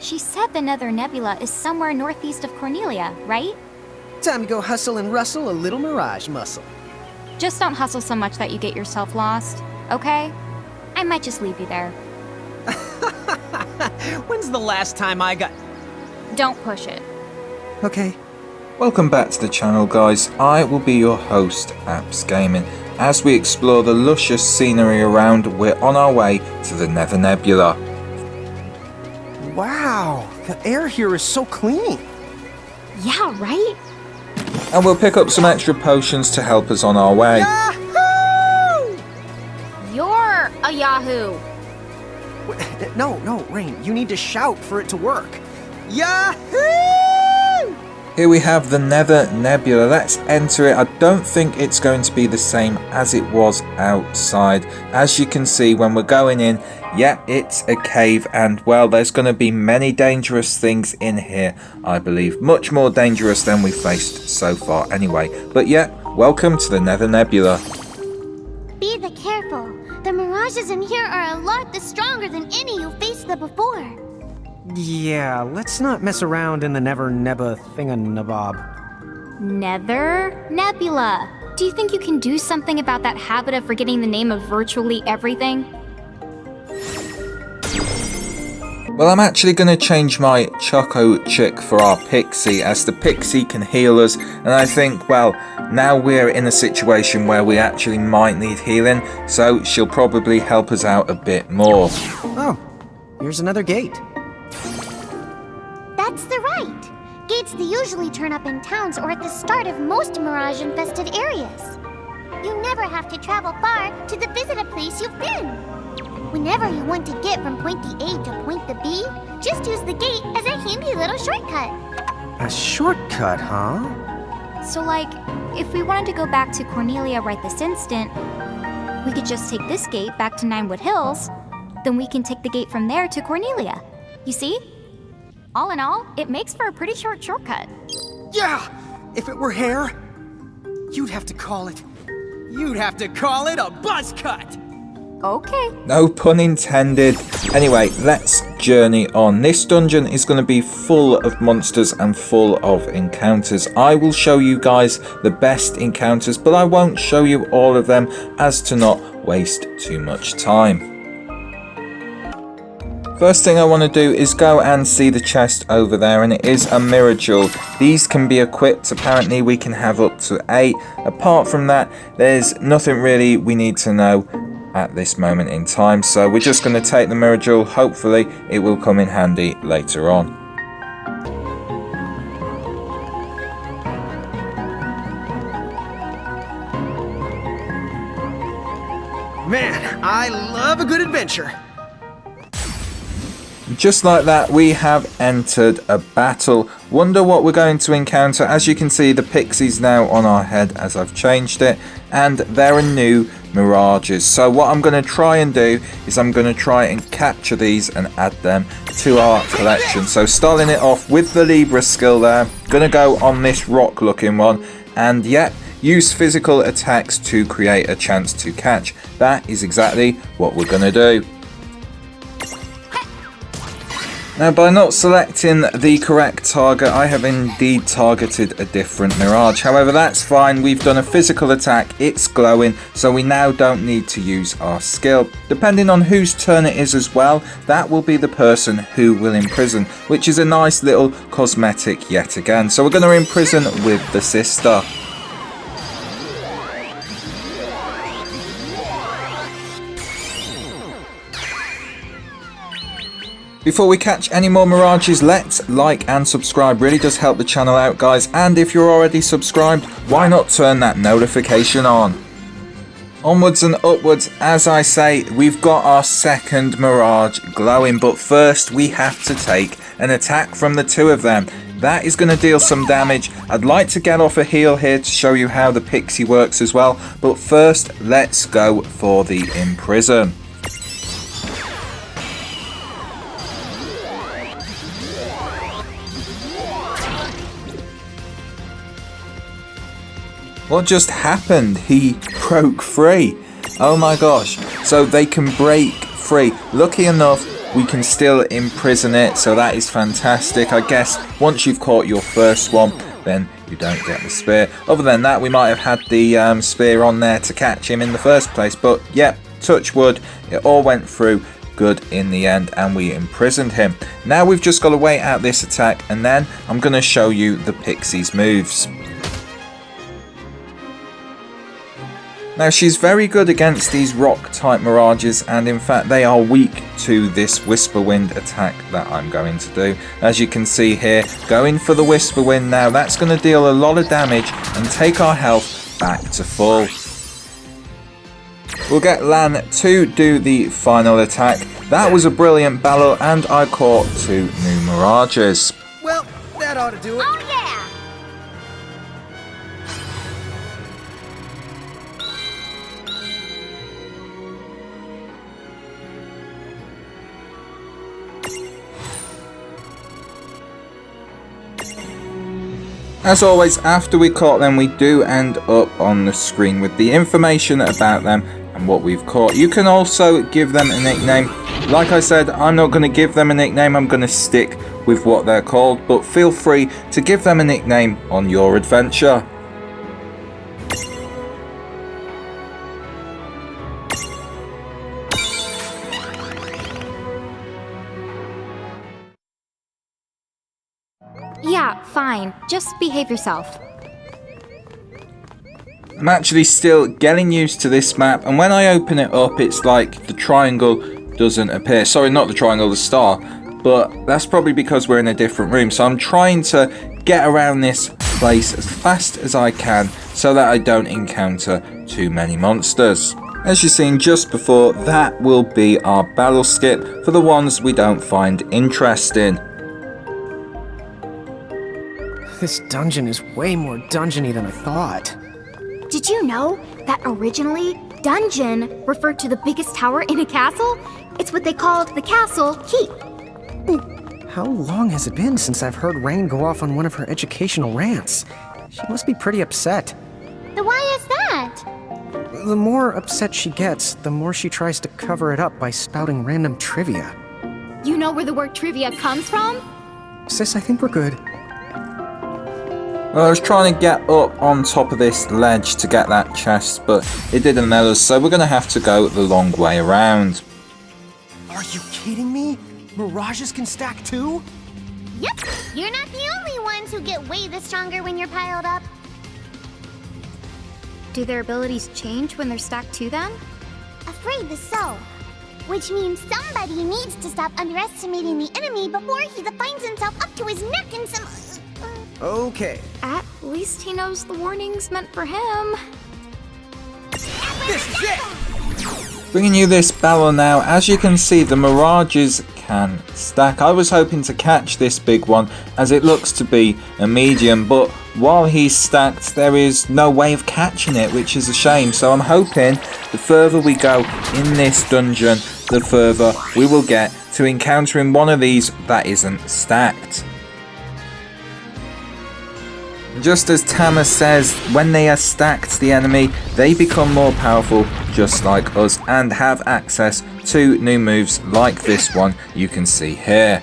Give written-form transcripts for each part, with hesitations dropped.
She said the Nether Nebula is somewhere northeast of Cornelia, right? Time to go hustle and rustle a little mirage muscle. Just don't hustle so much that you get yourself lost, okay? I might just leave you there. When's the last time I got... Don't push it. Okay. Welcome back to the channel, guys. I will be your host, Apps Gaming. As we explore the luscious scenery around, we're on our way to the Nether Nebula. Wow, the air here is so clean. Yeah, right? And we'll pick up some extra potions to help us on our way. Yahoo! You're a Yahoo! No, Rain, you need to shout for it to work. Yahoo! Here we have the Nether Nebula. Let's enter it. I don't think it's going to be the same as it was outside. As you can see when we're going in, yeah, it's a cave, and well, there's going to be many dangerous things in here, I believe. Much more dangerous than we faced so far anyway. But yeah, welcome to the Nether Nebula. Be careful. The mirages in here are a lot stronger than any you faced before. Yeah, let's not mess around in the Never Nebba thinganabob. Nether Nebula. Do you think you can do something about that habit of forgetting the name of virtually everything? Well, I'm actually going to change my Choco Chick for our Pixie, as the Pixie can heal us, and I think, well, now we're in a situation where we actually might need healing, so she'll probably help us out a bit more. Oh, here's another gate. That's the right. Gates they usually turn up in towns or at the start of most mirage-infested areas. You never have to travel far to visit a place you've been. Whenever you want to get from point the A to point the B, just use the gate as a handy little shortcut. A shortcut, huh? So like, if we wanted to go back to Cornelia right this instant, we could just take this gate back to Ninewood Hills, then we can take the gate from there to Cornelia. You see? All in all, it makes for a pretty short shortcut. Yeah! If it were hair, you'd have to call it a buzz cut! Okay. No pun intended. Anyway, let's journey on. This dungeon is going to be full of monsters and full of encounters. I will show you guys the best encounters, but I won't show you all of them as to not waste too much time. First thing I want to do is go and see the chest over there, and it is a mirror jewel. These can be equipped. Apparently we can have up to 8. Apart from that, there's nothing really we need to know at this moment in time, so we're just going to take the mirror jewel. Hopefully it will come in handy later on. Man, I love a good adventure. Just like that, we have entered a battle. Wonder what we're going to encounter. As you can see, the Pixie's now on our head as I've changed it, and there are new mirages. So what I'm going to try and do is I'm going to try and capture these and add them to our collection. So starting it off with the Libra skill there, going to go on this rock looking one, and yeah, use physical attacks to create a chance to catch. That is exactly what we're going to do. Now, by not selecting the correct target, I have indeed targeted a different mirage. However, that's fine. We've done a physical attack. It's glowing, so we now don't need to use our skill. Depending on whose turn it is as well, that will be the person who will imprison, which is a nice little cosmetic yet again. So we're going to imprison with the sister. Before we catch any more mirages, let's like and subscribe. Really does help the channel out, guys. And if you're already subscribed, why not turn that notification on? Onwards and upwards, as I say, we've got our second mirage glowing. But first, we have to take an attack from the two of them. That is going to deal some damage. I'd like to get off a heal here to show you how the Pixie works as well. But first, let's go for the imprison. What just happened? He broke free. Oh my gosh. So they can break free. Lucky enough, we can still imprison it, so that is fantastic. I guess once you've caught your first one, then you don't get the spear. Other than that, we might have had the spear on there to catch him in the first place, but yep, touch wood, it all went through good in the end and we imprisoned him. Now we've just got to wait out this attack, and then I'm going to show you the Pixie's moves. Now she's very good against these rock type mirages, and in fact they are weak to this Whisper Wind attack that I'm going to do. As you can see here, going for the Whisper Wind now, that's going to deal a lot of damage and take our health back to full. We'll get Lan to do the final attack. That was a brilliant battle and I caught 2 new mirages. Well, that ought to do it. Oh, yeah! As always, after we caught them, we do end up on the screen with the information about them and what we've caught. You can also give them a nickname. Like I said, I'm not going to give them a nickname, I'm going to stick with what they're called, but feel free to give them a nickname on your adventure. Yeah, fine. Just behave yourself. I'm actually still getting used to this map, and when I open it up it's like the triangle doesn't appear. Sorry, not the triangle, the star. But that's probably because we're in a different room, so I'm trying to get around this place as fast as I can so that I don't encounter too many monsters. As you've seen just before, that will be our battle skip for the ones we don't find interesting. This dungeon is way more dungeony than I thought. Did you know that originally, dungeon referred to the biggest tower in a castle? It's what they called the castle keep. How long has it been since I've heard Rain go off on one of her educational rants? She must be pretty upset. Then why is that? The more upset she gets, the more she tries to cover it up by spouting random trivia. You know where the word trivia comes from? Sis, I think we're good. Well, I was trying to get up on top of this ledge to get that chest, but it didn't let us, so we're going to have to go the long way around. Are you kidding me? Mirages can stack too? Yep, you're not the only ones who get way the stronger when you're piled up. Do their abilities change when they're stacked to them? Afraid so. Which means somebody needs to stop underestimating the enemy before he finds himself up to his neck in some... Okay. At least he knows the warning's meant for him. This is it! Bringing you this battle now. As you can see, the mirages can stack. I was hoping to catch this big one as it looks to be a medium, but while he's stacked there is no way of catching it, which is a shame. So I'm hoping the further we go in this dungeon, the further we will get to encountering one of these that isn't stacked. Just as Tama says, when they are stacked, the enemy, they become more powerful just like us and have access to new moves like this one you can see here.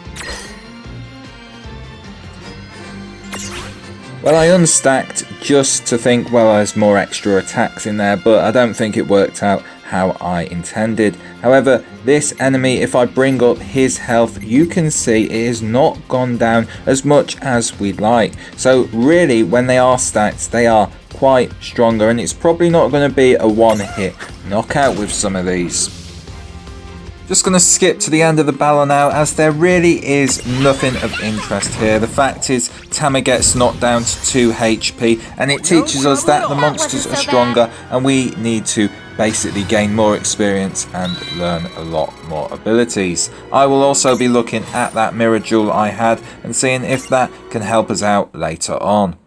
Well, I unstacked just to think, well, there's more extra attacks in there, but I don't think it worked out how I intended. However, this enemy, if I bring up his health, you can see it has not gone down as much as we'd like. So really, when they are stacked, they are quite stronger, and it's probably not going to be a one-hit knockout with some of these. Just going to skip to the end of the battle now, as there really is nothing of interest here. The fact is, Tama gets knocked down to 2 HP, and it teaches us that the monsters are stronger, and we need to basically gain more experience and learn a lot more abilities. I will also be looking at that mirror jewel I had and seeing if that can help us out later on.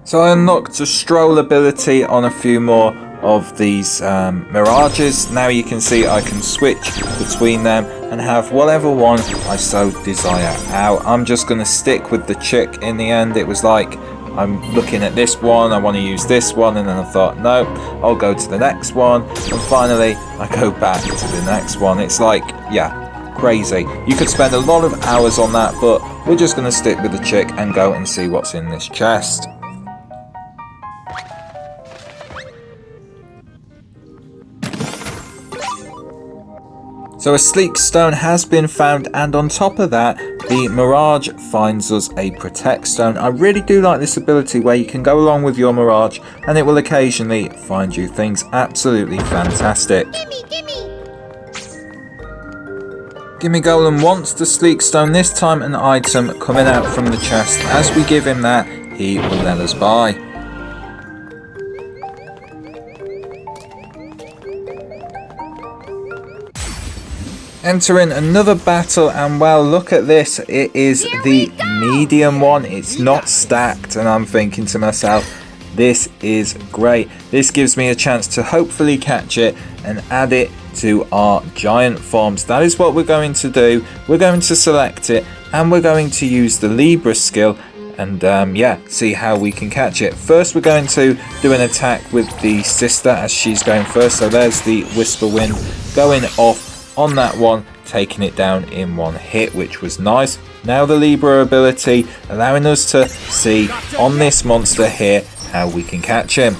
So I unlocked a stroll ability on a few more of these mirages. Now you can see I can switch between them and have whatever one I so desire out. I'm just going to stick with the chick in the end. It was like, I'm looking at this one, I want to use this one, and then I thought, no, I'll go to the next one, and finally I go back to the next one. It's like, yeah, crazy. You could spend a lot of hours on that, but we're just going to stick with the chick and go and see what's in this chest. So a sleek stone has been found, and on top of that, the Mirage finds us a protect stone. I really do like this ability where you can go along with your Mirage and it will occasionally find you things absolutely fantastic. Gimme Golem wants the sleek stone, this time an item coming out from the chest. As we give him that, he will let us buy. Entering another battle, and well, look at this, it is the medium one. It's not stacked, and I'm thinking to myself, this is great. This gives me a chance to hopefully catch it and add it to our giant forms. That is what we're going to do. We're going to select it and we're going to use the Libra skill and yeah, see how we can catch it. First we're going to do an attack with the sister as she's going first. So there's the Whisper Wind going off on that one, taking it down in one hit, which was nice. Now the Libra ability allowing us to see on this monster here how we can catch him.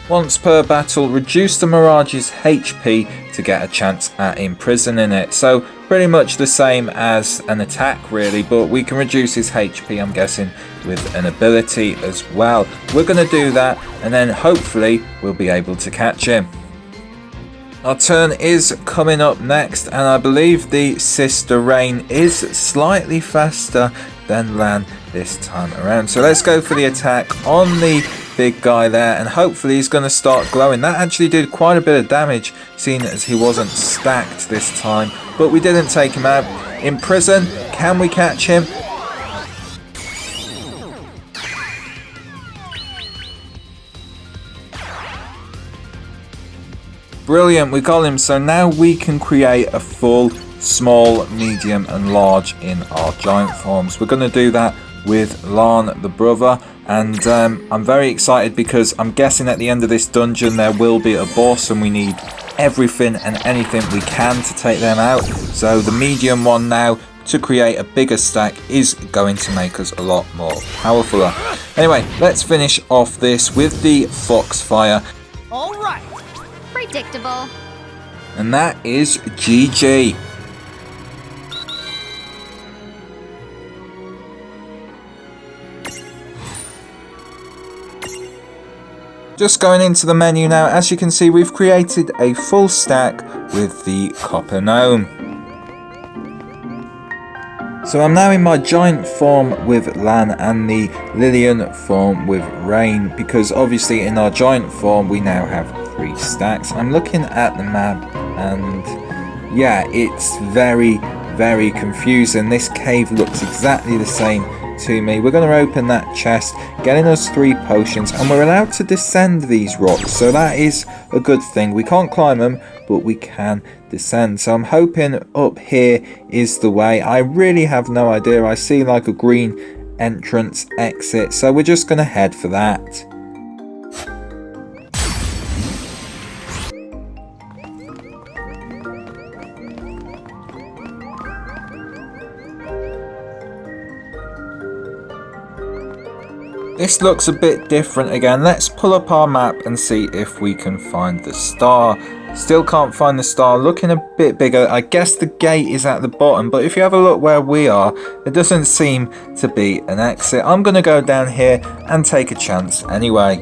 Once per battle, reduce the Mirage's HP to get a chance at imprisoning it. So pretty much the same as an attack really, but we can reduce his HP, I'm guessing, with an ability as well. We're going to do that and then hopefully we'll be able to catch him. Our turn is coming up next, and I believe the Sister Rain is slightly faster than Lan this time around. So let's go for the attack on the big guy there, and hopefully he's going to start glowing. That actually did quite a bit of damage, seeing as he wasn't stacked this time, but we didn't take him out. Imprison, can we catch him? Brilliant, we got him. So now we can create a full, small, medium and large in our giant forms. We're going to do that with Lan the brother, and I'm very excited because I'm guessing at the end of this dungeon there will be a boss and we need everything and anything we can to take them out. So the medium one now to create a bigger stack is going to make us a lot more powerful. Anyway, let's finish off this with the Foxfire. All right. Predictable. And that is GG. Just going into the menu now, as you can see we've created a full stack with the Copper Gnome. So I'm now in my giant form with Lan and the Lillian form with Rain, because obviously in our giant form we now have 3 stacks. I'm looking at the map and yeah, it's very confusing. This cave looks exactly the same to me. We're going to open that chest, getting us 3 potions, and we're allowed to descend these rocks, so that is a good thing. We can't climb them, but we can descend. So I'm hoping up here is the way. I really have no idea. I see like a green entrance exit, so we're just going to head for that. This looks a bit different again. Let's pull up our map and see if we can find the star. Still can't find the star. Looking a bit bigger. I guess the gate is at the bottom, but if you have a look where we are, there doesn't seem to be an exit. I'm going to go down here and take a chance anyway.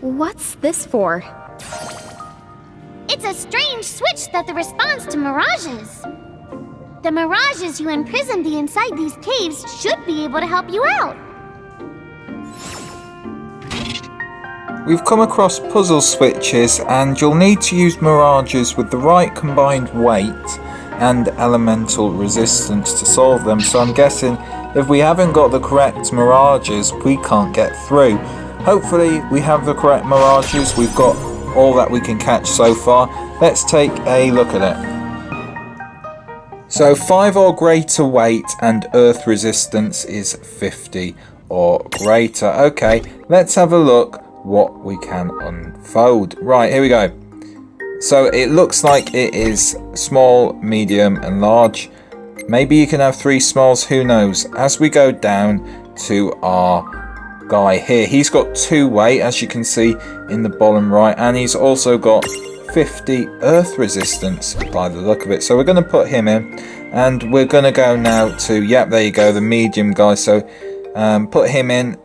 What's this for? It's a strange switch that the response to mirages. The mirages you imprisoned inside these caves should be able to help you out. We've come across puzzle switches, and you'll need to use mirages with the right combined weight and elemental resistance to solve them. So I'm guessing if we haven't got the correct mirages, we can't get through. Hopefully we have the correct mirages. We've got all that we can catch so far. Let's take a look at it. So 5 or greater weight and earth resistance is 50 or greater. Okay, let's have a look what we can unfold. Right, here we go. So it looks like it is small, medium and large. Maybe you can have 3 smalls, who knows. As we go down to our guy here, he's got 2 weight, as you can see in the bottom right, and he's also got 50 earth resistance by the look of it. So we're going to put him in, and we're going to go now to, yep, there you go, the medium guy. So put him in,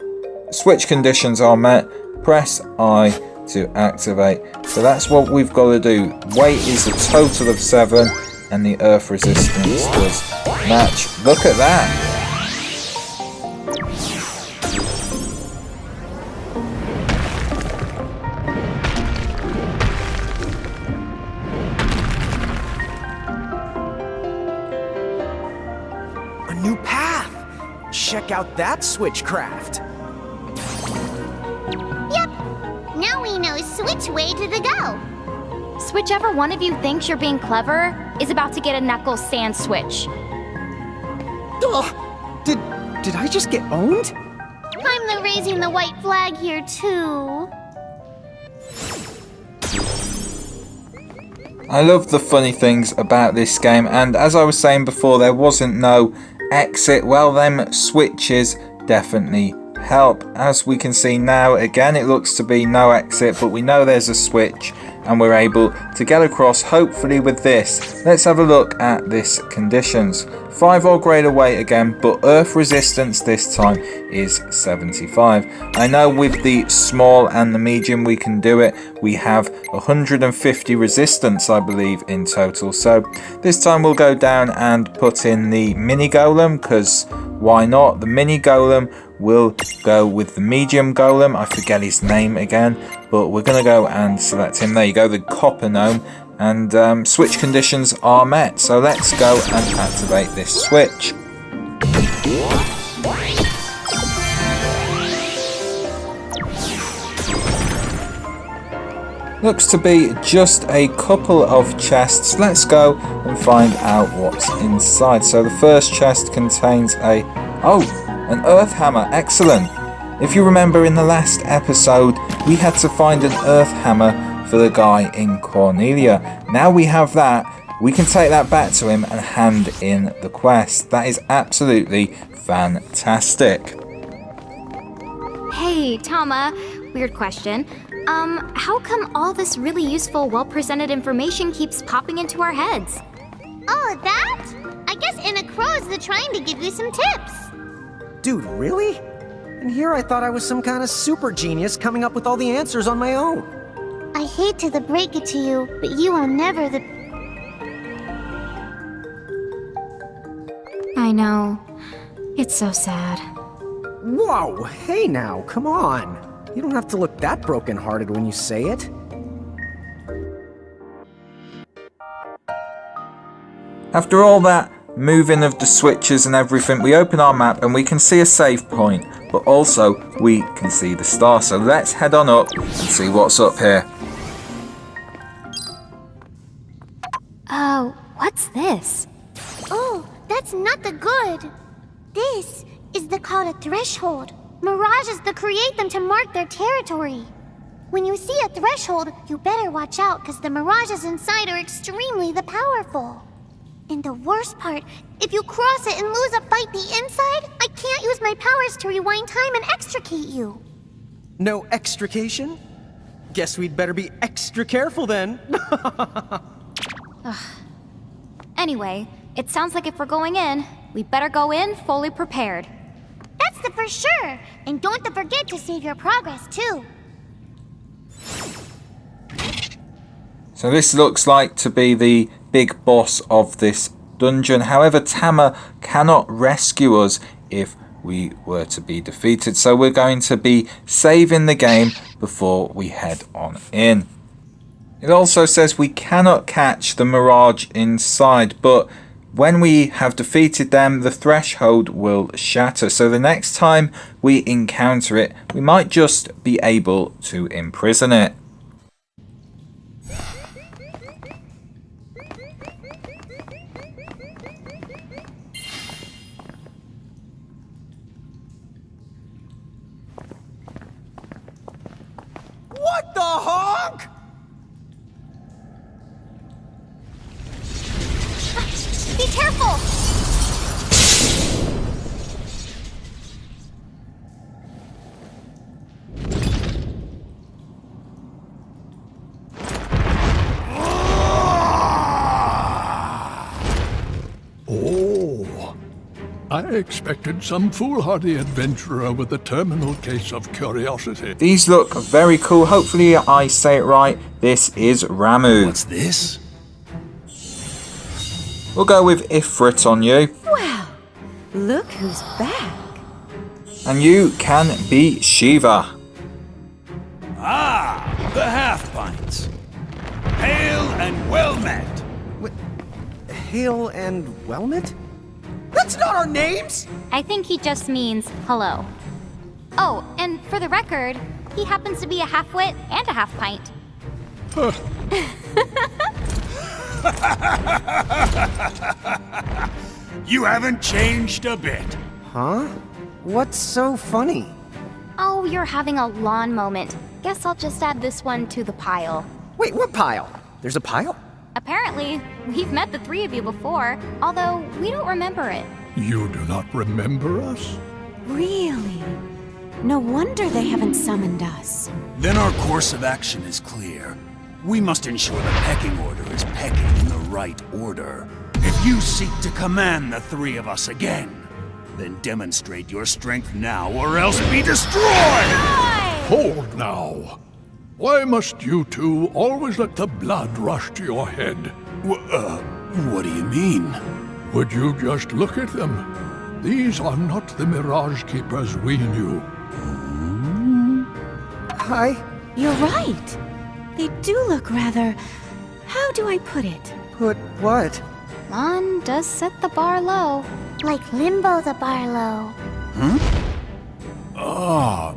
switch conditions are met, press I to activate. So that's what we've got to do. Weight is a total of 7, and the earth resistance does match. Look at that. A new path! Check out that switchcraft! Yep. Now we know which way to the go. Whichever one of you thinks you're being clever is about to get a Knuckles sand switch. Ugh! Did I just get owned? I'm the raising the white flag here too. I love the funny things about this game, and as I was saying before, there wasn't no exit. Well, them switches definitely help. As we can see now, again, it looks to be no exit, but we know there's a switch and we're able to get across, hopefully with this. Let's have a look at this conditions. 5 or greater weight again, but earth resistance this time is 75. I know with the small and the medium we can do it. We have 150 resistance, I believe, in total. So this time we'll go down and put in the mini golem, because why not? The mini golem will go with the medium golem. I forget his name again, but we're going to go and select him. There you go, the copper gnome. And switch conditions are met. So let's go and activate this switch. Looks to be just a couple of chests. Let's go and find out what's inside. So the first chest contains an earth hammer. Excellent. If you remember in the last episode, we had to find an earth hammer for the guy in Cornelia. Now we have that, we can take that back to him and hand in the quest. That is absolutely fantastic. Hey, Tama, weird question. How come all this really useful, well-presented information keeps popping into our heads? Oh, that? I guess Inna Crow's trying to give you some tips. Dude, really? And here I thought I was some kind of super genius coming up with all the answers on my own. I hate to break it to you, but you are never the... I know. It's so sad. Whoa, hey now, come on. You don't have to look that broken-hearted when you say it. After all that moving of the switches and everything, we open our map and we can see a save point, but also we can see the star. So let's head on up and see what's up here. Oh, what's this? Oh, that's not the good. This is called a threshold. Mirages create them to mark their territory. When you see a threshold, you better watch out because the mirages inside are extremely powerful. And the worst part, if you cross it and lose a fight the inside, I can't use my powers to rewind time and extricate you. No extrication? Guess we'd better be extra careful then. Anyway, it sounds like if we're going in, we better go in fully prepared. That's for sure. And don't forget to save your progress too. So this looks like to be the big boss of this dungeon. However, Tama cannot rescue us if we were to be defeated. So we're going to be saving the game before we head on in. It also says we cannot catch the mirage inside, but when we have defeated them, the threshold will shatter. So the next time we encounter it, we might just be able to imprison it. What the honk? careful! Oh, I expected some foolhardy adventurer with a terminal case of curiosity. These look very cool. Hopefully I say it right. This is Ramuh. What's this? We'll go with Ifrit on you. Well, look who's back. And you can be Shiva. Ah, the half pints. Hail and well met. Hail and Wellmet? That's not our names! I think he just means hello. Oh, and for the record, he happens to be a half-wit and a half-pint. You haven't changed a bit. Huh? What's so funny? Oh, you're having a lawn moment. Guess I'll just add this one to the pile. Wait, what pile? There's a pile? Apparently, we've met the three of you before, although we don't remember it. You do not remember us? Really? No wonder they haven't summoned us. Then our course of action is clear. We must ensure the pecking order is pecking in the right order. If you seek to command the three of us again, then demonstrate your strength now or else be destroyed! Hold now. Why must you two always let the blood rush to your head? What do you mean? Would you just look at them? These are not the Mirage Keepers we knew. Hi. You're right. They do look rather... How do I put it? Put what? Lon does set the bar low. Like Limbo the Barlow. Ah,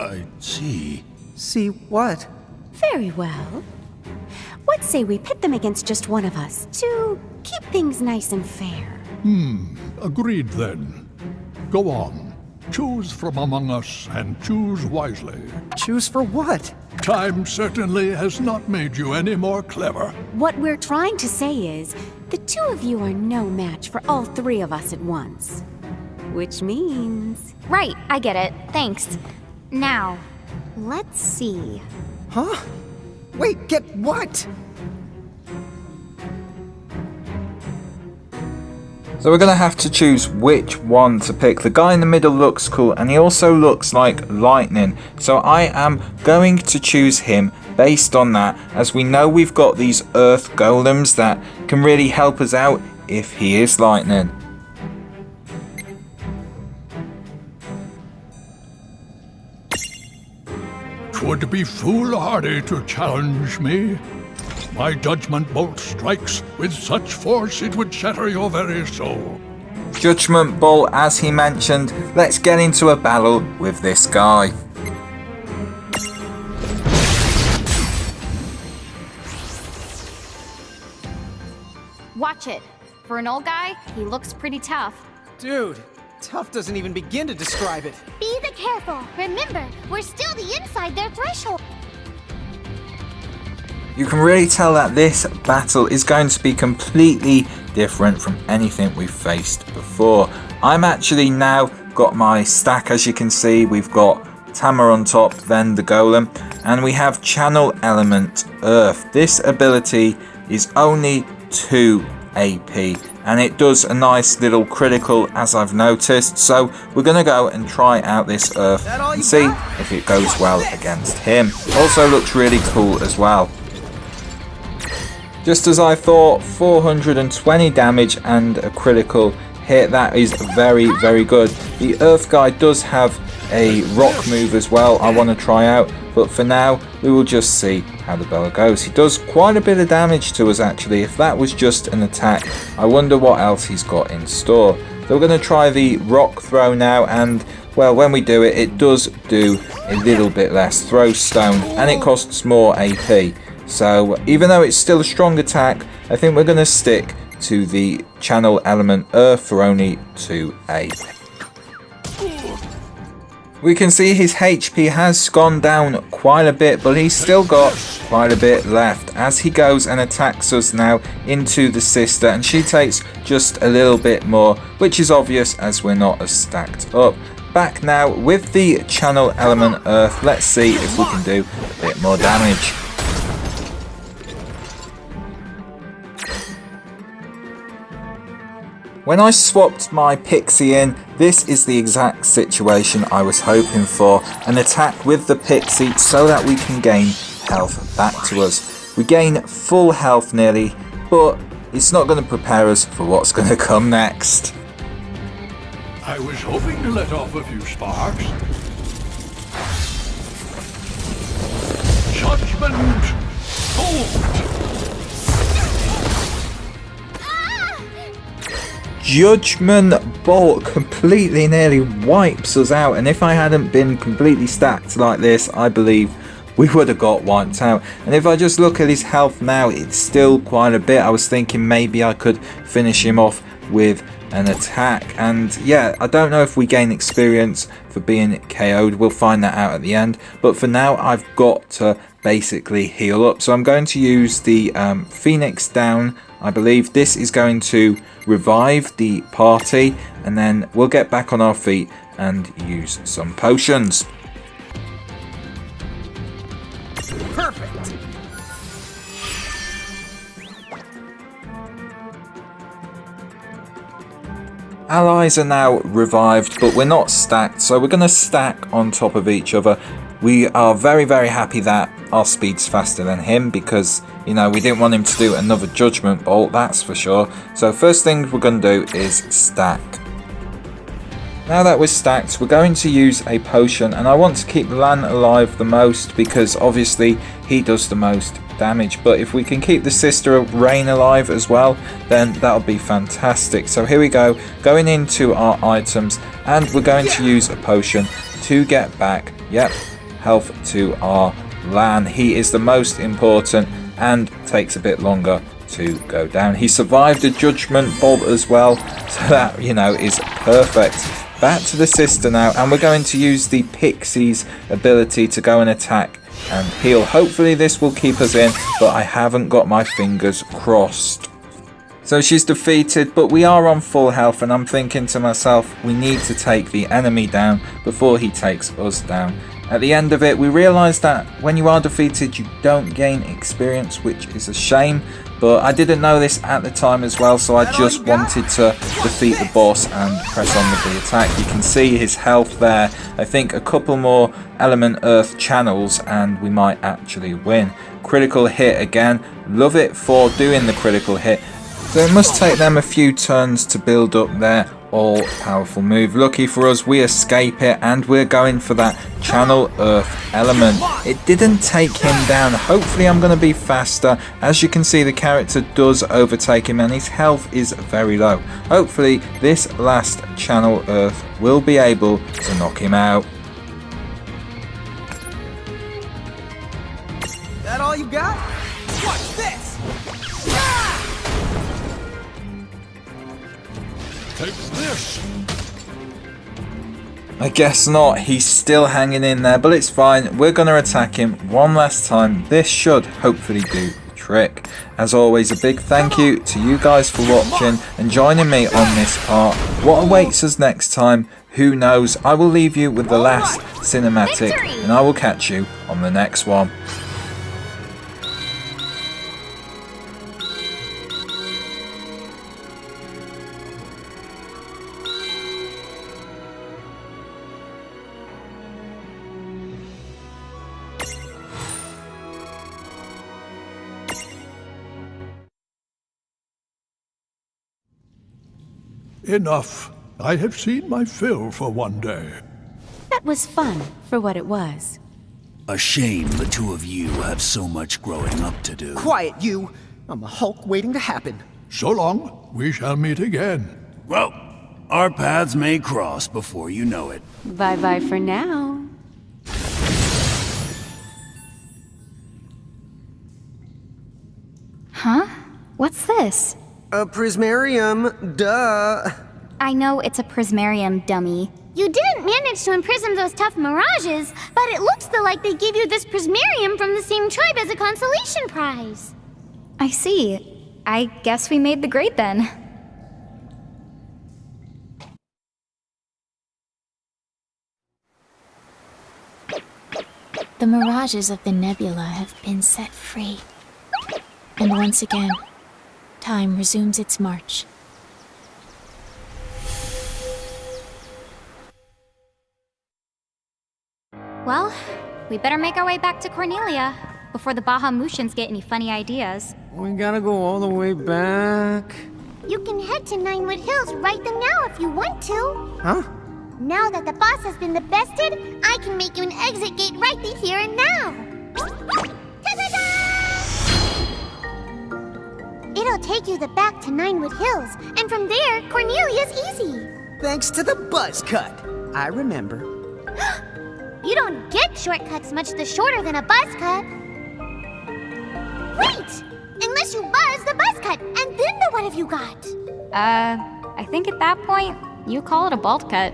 I see. See what? Very well. What say we pit them against just one of us to keep things nice and fair? Agreed then. Go on. Choose from among us and choose wisely. Choose for what? Time certainly has not made you any more clever. What we're trying to say is, the two of you are no match for all three of us at once. Which means... Right, I get it. Thanks. Now, let's see. Huh? Wait, get what? So we're going to have to choose which one to pick. The guy in the middle looks cool and he also looks like lightning. So I am going to choose him based on that, as we know we've got these earth golems that can really help us out if he is lightning. Twould be foolhardy to challenge me. My judgment bolt strikes with such force it would shatter your very soul. Judgment Bolt, as he mentioned. Let's get into a battle with this guy. Watch it. For an old guy, he looks pretty tough. Dude, tough doesn't even begin to describe it. Be the careful. Remember, we're still the inside their threshold. You can really tell that this battle is going to be completely different from anything we've faced before. I'm actually now got my stack, as you can see. We've got Tamar on top, then the Golem, and we have Channel Element Earth. This ability is only 2 AP, and it does a nice little critical, as I've noticed. So we're going to go and try out this Earth and see if it goes well against him. Also looks really cool as well. Just as I thought, 420 damage and a critical hit. That is very, very good. The Earth guy does have a rock move as well I want to try out, but for now we will just see how the bow goes. He does quite a bit of damage to us actually. If that was just an attack, I wonder what else he's got in store. So we're going to try the rock throw now, and well, when we do it, it does do a little bit less. Throw stone and it costs more AP. So even though it's still a strong attack, I think we're going to stick to the Channel Element Earth for only 2 AP. We can see his HP has gone down quite a bit, but he's still got quite a bit left as he goes and attacks us now into the sister, and she takes just a little bit more, which is obvious as we're not as stacked up. Back now with the channel element earth. Let's see if we can do a bit more damage. When I swapped my Pixie in, this is the exact situation I was hoping for. An attack with the Pixie so that we can gain health back to us. We gain full health nearly, but it's not going to prepare us for what's going to come next. I was hoping to let off a few sparks. Judgment Bolt! Judgment Bolt completely nearly wipes us out, and if I hadn't been completely stacked like this, I believe we would have got wiped out. And if I just look at his health now, it's still quite a bit. I was thinking maybe I could finish him off with an attack, and yeah, I don't know if we gain experience for being KO'd. We'll find that out at the end, but for now I've got to basically heal up, so I'm going to use the Phoenix Down. I believe this is going to revive the party, and then we'll get back on our feet and use some potions. Perfect. Allies are now revived, but we're not stacked, so we're going to stack on top of each other. We are very, very happy that our speed's faster than him because, you know, we didn't want him to do another Judgment Bolt, that's for sure. So first thing we're going to do is stack. Now that we're stacked, we're going to use a potion, and I want to keep Lan alive the most because obviously he does the most damage, but if we can keep the sister of Rain alive as well, then that'll be fantastic. So here we go, going into our items, and we're going to use a potion to get back, health to our Lan. He is the most important and takes a bit longer to go down. He survived a Judgment Bolt as well, so that, you know, is perfect. Back to the sister now, and we're going to use the Pixie's ability to go and attack and heal. Hopefully this will keep us in, but I haven't got my fingers crossed. So she's defeated, but we are on full health, and I'm thinking to myself, we need to take the enemy down before he takes us down. At the end of it, we realise that when you are defeated, you don't gain experience, which is a shame. But I didn't know this at the time as well, so I just wanted to defeat the boss and press on with the attack. You can see his health there. I think a couple more Element Earth channels and we might actually win. Critical hit again. Love it for doing the critical hit. So it must take them a few turns to build up their all-powerful move. Lucky for us, we escape it, and we're going for that Channel Earth element. It didn't take him down. Hopefully I'm going to be faster. As you can see, the character does overtake him, and his health is very low. Hopefully this last Channel Earth will be able to knock him out. That all you got? What's this? Take this! I guess not. He's still hanging in there, but it's fine. We're going to attack him one last time. This should hopefully do the trick. As always, a big thank you to you guys for watching and joining me on this part. What awaits us next time? Who knows? I will leave you with the last cinematic, and I will catch you on the next one. Enough. I have seen my fill for one day. That was fun, for what it was. A shame the two of you have so much growing up to do. Quiet, you! I'm a Hulk waiting to happen. So long, we shall meet again. Well, our paths may cross before you know it. Bye-bye for now. Huh? What's this? A Prismarium, duh. I know it's a Prismarium, dummy. You didn't manage to imprison those tough mirages, but it looks though like they gave you this prismarium from the same tribe as a consolation prize. I see. I guess we made the grade then. The mirages of the nebula have been set free. And once again, time resumes its march. Well, we better make our way back to Cornelia before the Bahamutians get any funny ideas. We gotta go all the way back. You can head to Ninewood Hills right now if you want to. Huh? Now that the boss has been bested, I can make you an exit gate right here and now. Ta-da-da! It'll take you back to Ninewood Hills, and from there, Cornelia's easy. Thanks to the buzz cut. I remember. You don't get shortcuts much the shorter than a buzz cut. Wait! Unless you buzz the buzz cut, and then what have you got? I think at that point, you call it a bolt cut.